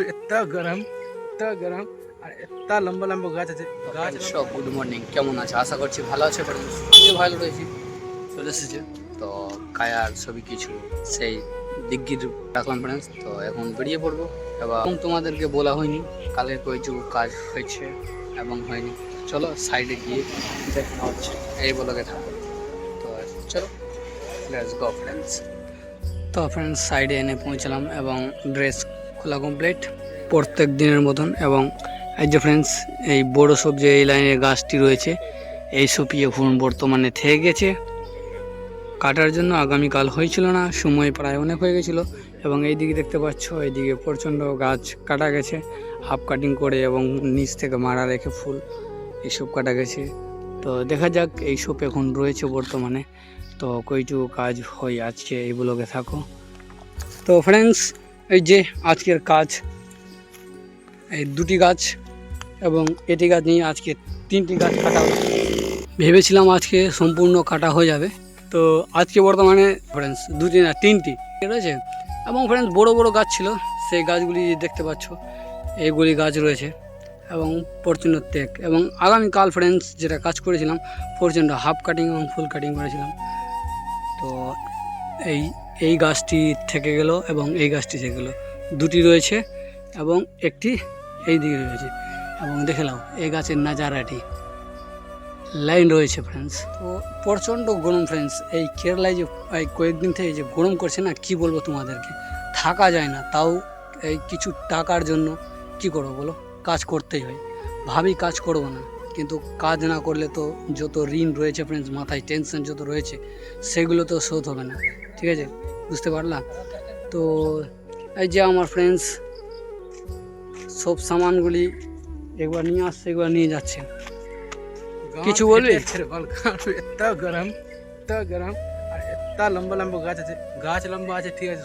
इतना गरम আর এত লম্বা লম্বা গাছ আছে গাছ সব গুড মর্নিং, কেমন আছে? আশা করছি ভালো আছে। ভালো রয়েছি, চলে এসেছে তো কায়ার সবই কিছু সেই দিগ্গির কনফারেন্স। তো এখন বেরিয়ে পড়বো এবং তোমাদেরকে বলা হয়নি কালকে কইটুকু কাজ হয়েছে এবং হয়নি। চলো সাইডে গিয়ে দেখা হচ্ছে, এই বলকে থাকো। তো চলো লেটস গো ফ্রেন্ডস। তো ফ্রেন্ডস সাইডে এনে পৌঁছলাম এবং ড্রেস খোলা কমপ্লিট প্রত্যেক দিনের মতন। এবং এই যে ফ্রেন্ডস, এই বড় সব যে এই লাইনের গাছটি রয়েছে, এই সপিয়ে ফুল বর্তমানে থেকে গেছে। কাটার জন্য আগামীকাল হয়েছিল না, সময় প্রায় অনেক হয়ে গেছিলো। এবং এই দিকে দেখতে পাচ্ছ, এইদিকে প্রচণ্ড গাছ কাটা গেছে হাফ কাটিং করে, এবং নিচ থেকে মারা রেখে ফুল এইসব কাটা গেছে। তো দেখা যাক এইসব এখন রয়েছে বর্তমানে। তো কইটুকু কাজ হয় আজকে এই ব্লগে থাকো। তো ফ্রেন্ডস, এই যে আজকের কাজ, এই দুটি গাছ এবং এটি গাছ নিয়ে আজকে 3টি গাছ কাটা হয়েছে। ভেবেছিলাম আজকে সম্পূর্ণ কাটা হয়ে যাবে, তো আজকে বর্তমানে ফ্রেন্ডস 2টি না 3টি রয়েছে। এবং ফ্রেন্ডস বড় বড় গাছ ছিল, সেই গাছগুলি দেখতে পাচ্ছ, এইগুলি গাছ রয়েছে এবং প্রচণ্ড টেক। এবং আগামীকাল ফ্রেন্ডস যেটা কাজ করেছিলাম, প্রচণ্ড হাফ কাটিং এবং ফুল কাটিং করেছিলাম। তো এই গাছটি থেকে গেল এবং এই গাছটি থেকে গেল, 2টি রয়েছে এবং একটি এই দিকে রয়েছে। এবং দেখে নাও এই গাছের নাজারাটি লাইন রয়েছে ফ্রেন্ডস। তো প্রচণ্ড গরম ফ্রেন্ডস, এই কেরালায় যে এই কয়েকদিন থেকে যে গরম করছে না, কি বলবো তোমাদেরকে, থাকা যায় না। তাও এই কিছু টাকার জন্য কি করবো বলো, কাজ করতেই হয়। ভাবি কাজ করব না, কিন্তু কাজ না করলে তো যত ঋণ রয়েছে ফ্রেন্ডস, মাথায় টেনশন যত রয়েছে, সেগুলো তো শোধ হবে না। ঠিক আছে, বুঝতে পারলাম। তো এই যে আমার ফ্রেন্ডস সব সামানগুলি একবার নিয়ে আসছে, একবার নিয়ে যাচ্ছে। কিছু বলবি? এত গরম আর এত লম্বা লম্বা গাছ আছে। গাছ লম্বা আছে ঠিক আছে,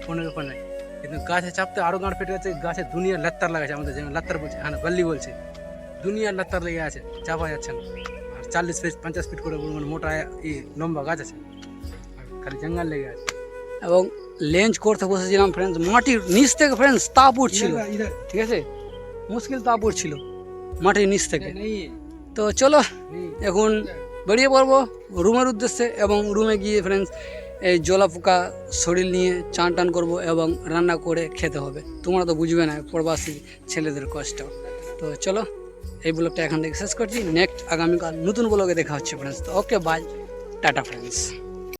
ফোনের ব্যাপার নাই, কিন্তু গাছে চাপতে আরো গাঁট ফেটে যাচ্ছে। গাছে দুনিয়ার লাত্তার লাগাচ্ছে, আমাদের যেমন লাত্তার বলছে, হ্যাঁ বল্লি বলছে, দুনিয়ার লাত্তার লেগে আছে, চাপা যাচ্ছে না। আর 40 ফিট 50 ফিট করে মানে মোটা লম্বা গাছ আছে, আর খালি জঙ্গল লেগে আছে। এবং লেঞ্চ করতে বসেছিলাম ফ্রেন্ডস, মাটির নিচ থেকে ফ্রেন্ডস তাপ উঠছিল, ঠিক আছে, মুশকিল তাপ উঠছিল মাটির নিচ থেকে। তো চলো এখন বেরিয়ে পড়বো রুমের উদ্দেশ্যে, এবং রুমে গিয়ে ফ্রেন্ডস এই জলা পোকা শরীর নিয়ে চান টান করবো এবং রান্না করে খেতে হবে। তোমরা তো বুঝবে না প্রবাসী ছেলেদের কষ্ট। তো চলো এই ব্লগটা এখান থেকে শেষ করছি। নেক্সট আগামীকাল নতুন ব্লগে দেখা হচ্ছে ফ্রেন্ডস। তো ওকে বাই, টাটা ফ্রেন্ডস।